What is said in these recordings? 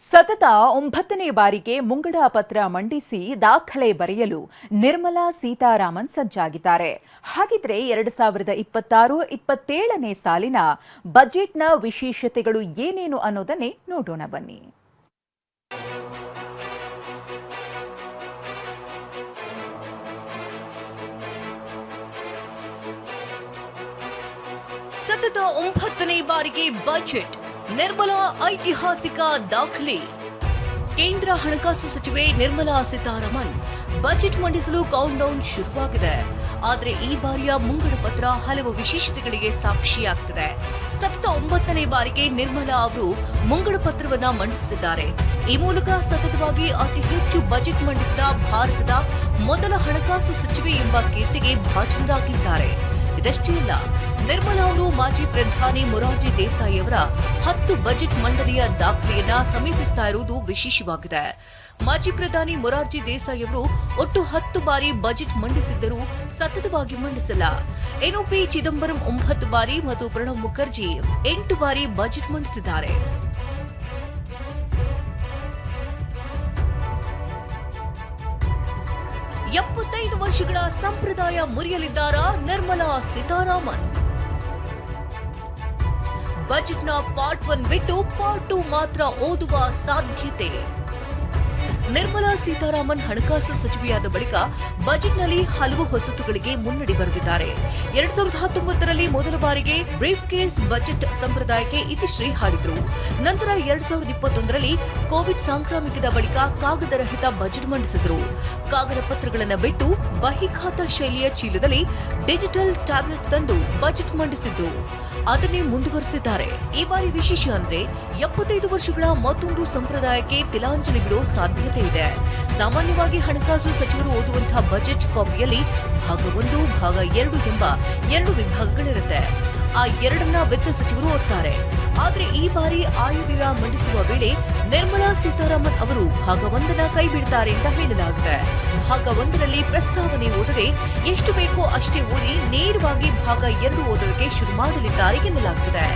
ಸತತ 9ನೇ ಬಾರಿಗೆ ಮುಂಗಡ ಪತ್ರ ಮಂಡಿಸಿ ದಾಖಲೆ ಬರೆಯಲು ನಿರ್ಮಲಾ ಸೀತಾರಾಮನ್ ಸಜ್ಜಾಗಿದ್ದಾರೆ. ಹಾಗಿದ್ರೆ 2026-27ನೇ ಸಾಲಿನ ಬಜೆಟ್ನ ವಿಶೇಷತೆಗಳು ಏನೇನು ಅನ್ನೋದನ್ನೇ ನೋಡೋಣ ಬನ್ನಿ. ಸತತ 9ನೇ ಬಾರಿಗೆ ಬಜೆಟ್ ನಿರ್ಮಲಾ ಐತಿಹಾಸಿಕ ದಾಖಲೆ. ಕೇಂದ್ರ ಹಣಕಾಸು ಸಚಿವೆ ನಿರ್ಮಲಾ ಸೀತಾರಾಮನ್ ಬಜೆಟ್ ಮಂಡಿಸಲು ಕೌಂಟ್ ಡೌನ್ ಶುರುವಾಗಿದೆ. ಆದರೆ ಈ ಬಾರಿಯ ಮುಂಗಡ ಪತ್ರ ಹಲವು ವಿಶೇಷತೆಗಳಿಗೆ ಸಾಕ್ಷಿಯಾಗ್ತಿದೆ. ಸತತ 9ನೇ ಬಾರಿಗೆ ನಿರ್ಮಲಾ ಅವರು ಮುಂಗಡ ಪತ್ರವನ್ನ ಮಂಡಿಸುತ್ತಿದ್ದಾರೆ. ಈ ಮೂಲಕ ಸತತವಾಗಿ ಅತಿ ಹೆಚ್ಚು ಬಜೆಟ್ ಮಂಡಿಸಿದ ಭಾರತದ ಮೊದಲ ಹಣಕಾಸು ಸಚಿವೆ ಎಂಬ ಕೀರ್ತಿಗೆ ಭಾಜನರಾಗಲಿದ್ದಾರೆ. ಇದಷ್ಟೇ ಅಲ್ಲ, ನಿರ್ಮಲಾ ಅವರು ಮಾಜಿ ಪ್ರಧಾನಿ ಮೊರಾರ್ಜಿ ದೇಸಾಯಿ ಅವರ 10 ಬಜೆಟ್ ಮಂಡನೆಯ ದಾಖಲೆಯನ್ನ ಸಮೀಪಿಸ್ತಾ ಇರುವುದು ವಿಶೇಷವಾಗಿದೆ. ಮಾಜಿ ಪ್ರಧಾನಿ ಮೊರಾರ್ಜಿ ದೇಸಾಯಿ ಅವರು ಒಟ್ಟು 10 ಬಾರಿ ಬಜೆಟ್ ಮಂಡಿಸಿದ್ದರೂ ಸತತವಾಗಿ ಮಂಡಿಸಿಲ್ಲ. ಇನ್ನು ಪಿ ಚಿದಂಬರಂ 9 ಬಾರಿ ಮತ್ತು ಪ್ರಣಬ್ ಮುಖರ್ಜಿ 8 ಬಾರಿ ಬಜೆಟ್ ಮಂಡಿಸಿದ್ದಾರೆ. ಎಪ್ಪತ್ತೈದು ವರ್ಷಗಳ ಸಂಪ್ರದಾಯ ಮುರಿಯಲಿದ್ದಾರಾ ನಿರ್ಮಲಾ ಸೀತಾರಾಮನ್? ಬಜೆಟ್ನ ಪಾರ್ಟ್ 1 ಬಿಟ್ಟು ಪಾರ್ಟ್ 2 ಮಾತ್ರ ಓದುವ ಸಾಧ್ಯತೆ. ನಿರ್ಮಲಾ ಸೀತಾರಾಮನ್ ಹಣಕಾಸು ಸಚಿವೆಯಾದ ಬಳಿಕ ಬಜೆಟ್ನಲ್ಲಿ ಹಲವು ಹೊಸತುಗಳಿಗೆ ಮುನ್ನಡೆ ಬರೆದಿದ್ದಾರೆ. 2019ರಲ್ಲಿ ಮೊದಲ ಬಾರಿಗೆ ಬ್ರೀಫ್ ಕೇಸ್ ಬಜೆಟ್ ಸಂಪ್ರದಾಯಕ್ಕೆ ಇತಿಶ್ರೀ ಹಾಡಿದ್ರು. ನಂತರ 2021ರಲ್ಲಿ ಕೋವಿಡ್ ಸಾಂಕ್ರಾಮಿಕದ ಬಳಿಕ ಕಾಗದರಹಿತ ಬಜೆಟ್ ಮಂಡಿಸಿದ್ರು. ಕಾಗದ ಪತ್ರಗಳನ್ನು ಬಿಟ್ಟು ಬಹಿಖಾತಾ ಶೈಲಿಯ ಚೀಲದಲ್ಲಿ ಡಿಜಿಟಲ್ ಟ್ಯಾಬ್ಲೆಟ್ ತಂದು ಬಜೆಟ್ ಮಂಡಿಸಿದ್ರು. ಅದನ್ನೇ ಮುಂದುವರೆಸಿದ್ದಾರೆ. ಈ ಬಾರಿ ವಿಶೇಷ ಅಂದ್ರೆ 75 ವರ್ಷಗಳ ಮತ್ತೊಂದು ಸಂಪ್ರದಾಯಕ್ಕೆ ತಿಲಾಂಜಲಿ ಬಿಡೋ ಸಾಧ್ಯತೆ ಇದೆ. ಸಾಮಾನ್ಯವಾಗಿ ಹಣಕಾಸು ಸಚಿವರು ಓದುವಂತಹ ಬಜೆಟ್ ಕಾಪಿಯಲ್ಲಿ ಭಾಗ 1, ಭಾಗ 2 ಎಂಬ 2 ವಿಭಾಗಗಳಿರುತ್ತೆ. ಆ ಎರಡನ್ನ ವಿತ್ತ ಸಚಿವರು ಓದ್ತಾರೆ. ಆದ್ರೆ ಈ ಬಾರಿ ಆಯವ್ಯಯ ಮಂಡಿಸುವ ವೇಳೆ ನಿರ್ಮಲಾ ಸೀತಾರಾಮನ್ ಅವರು ಭಾಗ 1ನ್ನ ಕೈ ಬಿಡ್ತಾರೆ ಅಂತ ಹೇಳಲಾಗಿದೆ. ಭಾಗ 1ರಲ್ಲಿ ಪ್ರಸ್ತಾವನೆ ಓದದೆ ಎಷ್ಟು ಬೇಕೋ ಅಷ್ಟೇ ಓದಿ ನೇರವಾಗಿ ಭಾಗ 2 ಓದೋದಕ್ಕೆ ಶುರು ಮಾಡಲಿದ್ದಾರೆ ಎನ್ನಲಾಗುತ್ತದೆ.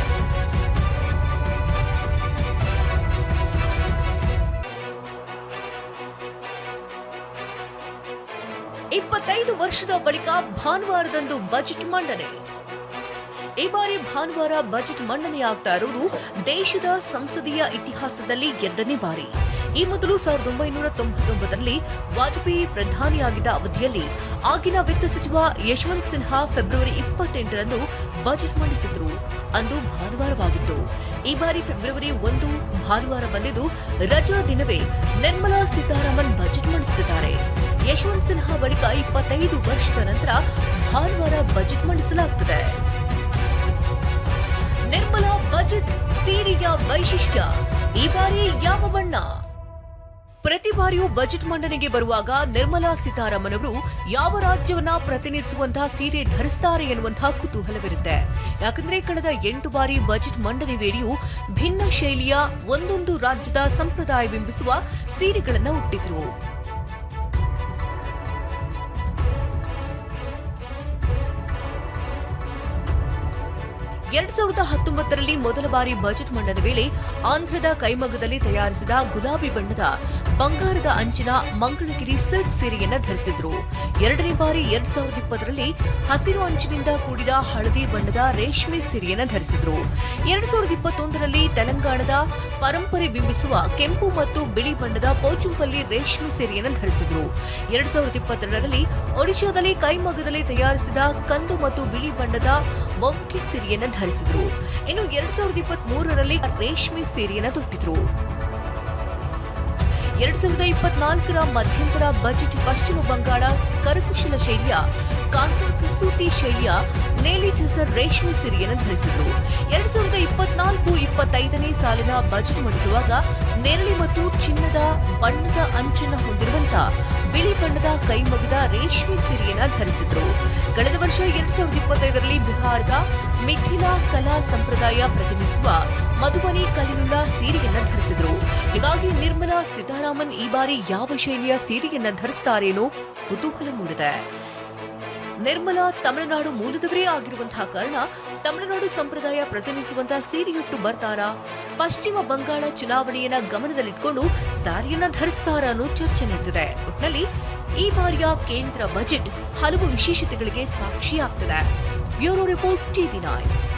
ಇಪ್ಪತ್ತೈದು ವರ್ಷದ ಬಳಿಕ ಭಾನುವಾರದಂದು ಬಜೆಟ್ ಮಂಡನೆ. ಈ ಬಾರಿ ಭಾನುವಾರ ಬಜೆಟ್ ಮಂಡನೆಯಾಗ್ತಾ ಇರುವುದು ದೇಶದ ಸಂಸದೀಯ ಇತಿಹಾಸದಲ್ಲಿ 2ನೇ ಬಾರಿ. ಈ ಮೊದಲು 1999ರಲ್ಲಿ ವಾಜಪೇಯಿ ಪ್ರಧಾನಿಯಾಗಿದ್ದ ಅವಧಿಯಲ್ಲಿ ಆಗಿನ ವಿತ್ತ ಸಚಿವ ಯಶವಂತ್ ಸಿನ್ಹಾ ಫೆಬ್ರವರಿ 28ರಂದು ಬಜೆಟ್ ಮಂಡಿಸಿದ್ರು. ಅಂದು ಭಾನುವಾರವಾಗಿತ್ತು. ಈ ಬಾರಿ ಫೆಬ್ರವರಿ 1 ಭಾನುವಾರ ಬಂದಿದ್ದು ರಜಾ ದಿನವೇ ನಿರ್ಮಲಾ ಸೀತಾರಾಮನ್ ಬಜೆಟ್ ಮಂಡಿಸುತ್ತಿದ್ದಾರೆ. ಯಶವಂತ್ ಸಿನ್ಹಾ ಬಳಿಕ 25 ವರ್ಷದ ನಂತರ ಭಾನುವಾರ ಬಜೆಟ್ ಮಂಡಿಸಲಾಗುತ್ತದೆ. ನಿರ್ಮಲಾ ಬಜೆಟ್ ಸೀರೆಯ ವೈಶಿಷ್ಟ್ಯ. ಈ ಬಾರಿ ಯಾವ ಬಣ್ಣ? ಪ್ರತಿ ಬಾರಿಯೂ ಬಜೆಟ್ ಮಂಡನೆಗೆ ಬರುವಾಗ ನಿರ್ಮಲಾ ಸೀತಾರಾಮನ್ ಅವರು ಯಾವ ರಾಜ್ಯವನ್ನ ಪ್ರತಿನಿಧಿಸುವಂತಹ ಸೀರೆ ಧರಿಸುತ್ತಾರೆ ಎನ್ನುವಂತಹ ಕುತೂಹಲವಿರುತ್ತೆ. ಯಾಕಂದ್ರೆ ಕಳೆದ 8 ಬಾರಿ ಬಜೆಟ್ ಮಂಡನೆ ವೇಳೆಯೂ ಭಿನ್ನ ಶೈಲಿಯ ಒಂದೊಂದು ರಾಜ್ಯದ ಸಂಪ್ರದಾಯ ಬಿಂಬಿಸುವ ಸೀರೆಗಳನ್ನ ಉಟ್ಟಿದ್ರು. 2019ರಲ್ಲಿ ಮೊದಲ ಬಾರಿ ಬಜೆಟ್ ಮಂಡನೆ ವೇಳೆ ಆಂಧ್ರದ ಕೈಮಗ್ಗದಲ್ಲಿ ತಯಾರಿಸಿದ ಗುಲಾಬಿ ಬಣ್ಣದ ಬಂಗಾರದ ಅಂಚಿನ ಮಂಗಳಗಿರಿ ಸಿಲ್ಕ್ ಸೀರೆಯನ್ನ ಧರಿಸಿದ್ರು. 2ನೇ ಬಾರಿ 2020ರಲ್ಲಿ ಹಸಿರು ಅಂಚಿನಿಂದ ಕೂಡಿದ ಹಳದಿ ಬಣ್ಣದ ರೇಷ್ಮೆ ಸೀರೆಯನ್ನ ಧರಿಸಿದ್ರು. 2021ರಲ್ಲಿ ತೆಲಂಗಾಣದ ಪರಂಪರೆ ಬಿಂಬಿಸುವ ಕೆಂಪು ಮತ್ತು ಬಿಳಿ ಬಣ್ಣದ ಪೋಚುಂಪಲ್ಲಿ ರೇಷ್ಮೆ ಸೀರೆಯನ್ನ ಧರಿಸಿದ್ರು. 2022ರಲ್ಲಿ ಒಡಿಶಾದಲ್ಲಿ ಕೈಮಗ್ಗದಲ್ಲಿ ತಯಾರಿಸಿದ ಕಂದು ಮತ್ತು ಬಿಳಿ ಬಣ್ಣದ ಬೊಂಕೆ ಸೀರೆಯನ್ನ ಧರಿಸಿದ್ರು. ಇನ್ನು 2023ರಲ್ಲಿ ರೇಷ್ಮೆ ಸೀರೆಯನ್ನ ತೊಟ್ಟಿದ್ರು. 2024ರ ಮಧ್ಯಂತರ ಬಜೆಟ್ ಪಶ್ಚಿಮ ಬಂಗಾಳ ಕರಕುಶಲ ಶೈಲಿಯ ಕಾಂತಾ ಕಸೂತಿ ಶೈಲಿಯ ನೇಲಿ ಟಸರ್ ರೇಷ್ಮೆ ಸೀರೆಯನ್ನು ಧರಿಸಿದ್ರು. 2024-25ನೇ ಸಾಲಿನ ಬಜೆಟ್ ಮಂಡಿಸುವಾಗ ನೇರಳೆ ಮತ್ತು ಚಿನ್ನದ ಬಣ್ಣದ ಅಂಚನ್ನು ಹೊಂದಿರುವಂತಹ ಬಿಳಿ ಬಣ್ಣದ ಕೈಮಗ್ಗದ ರೇಷ್ಮೆ ಸೀರೆಯನ್ನ ಧರಿಸಿದ್ರು. ಕಳೆದ ವರ್ಷ 2025ರಲ್ಲಿ ಬಿಹಾರದ ಮಿಥಿಲಾ ಕಲಾ ಸಂಪ್ರದಾಯ ಪ್ರತಿನಿಧಿಸುವ ಮಧುಬನಿ ಕಲೆಯುಳ್ಳ ಸೀರೆಯನ್ನ ಧರಿಸಿದ್ರು. ಹೀಗಾಗಿ ನಿರ್ಮಲಾ ಸೀತಾರಾಮನ್ ಈ ಬಾರಿ ಯಾವ ಶೈಲಿಯ ಸೀರೆಯನ್ನ ಧರಿಸುತ್ತಾರೇನೋ ಕುತೂಹಲ ಮೂಡಿದೆ. ನಿರ್ಮಲಾ ತಮಿಳುನಾಡು ಮೂಲದವರೇ ಆಗಿರುವಂತಹ ಕಾರಣ ತಮಿಳುನಾಡು ಸಂಪ್ರದಾಯ ಪ್ರತಿನಿಧಿಸುವಂತಹ ಸೀರೆಯುಟ್ಟು ಬರ್ತಾರಾ, ಪಶ್ಚಿಮ ಬಂಗಾಳ ಚುನಾವಣೆಯನ್ನ ಗಮನದಲ್ಲಿಟ್ಕೊಂಡು ಸಾರಿಯನ್ನ ಧರಿಸ್ತಾರಾ ಅನ್ನೋ ಚರ್ಚೆ ನಡೆದಿದೆ. ಒಟ್ನಲ್ಲಿ ಈ ಬಾರಿಯ ಕೇಂದ್ರ ಬಜೆಟ್ ಹಲವು ವಿಶೇಷತೆಗಳಿಗೆ ಸಾಕ್ಷಿಯಾಗ್ತದೆ. Bureau report TV9.